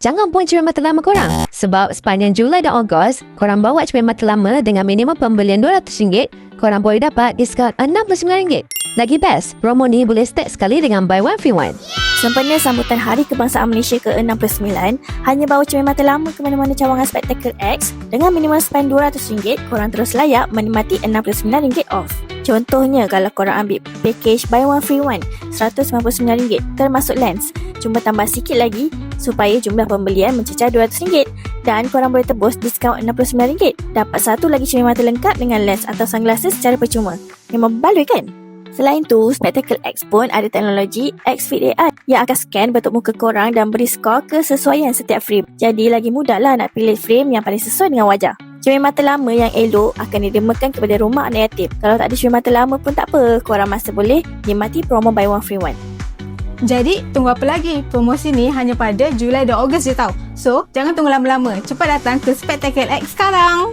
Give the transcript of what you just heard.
Jangan buang cermin mata lama korang. Sebab sepanjang Julai dan Ogos, korang bawa cermin mata lama dengan minimum pembelian RM200, korang boleh dapat diskaun RM69. Lagi best, promo ni boleh start sekali dengan buy one free one. Sempena sambutan Hari Kebangsaan Malaysia ke-69, hanya bawa cermin mata lama ke mana-mana cawangan Spectacle X dengan minimum spend RM200, korang terus layak menikmati RM69 off. Contohnya, kalau korang ambil package buy one free one, RM199 termasuk lens. Cuma tambah sikit lagi supaya jumlah pembelian mencecah RM200 dan korang boleh tebus diskaun RM69. Dapat satu lagi cermin mata lengkap dengan lens atau sunglasses secara percuma. Memang baloi kan? Selain tu, Spectacle X pun ada teknologi X-Fit AI yang akan scan bentuk muka korang dan beri skor kesesuaian setiap frame. Jadi lagi mudahlah nak pilih frame yang paling sesuai dengan wajah. Cermin mata lama yang elok akan didermakan kepada rumah anak yatim. Kalau tak ada cermin mata lama pun tak apa, korang masih boleh nikmati promo buy one free one. Jadi, tunggu apa lagi? Promosi ni hanya pada Julai dan Ogos je tau. So, jangan tunggu lama-lama. Cepat datang ke Spectacle X sekarang.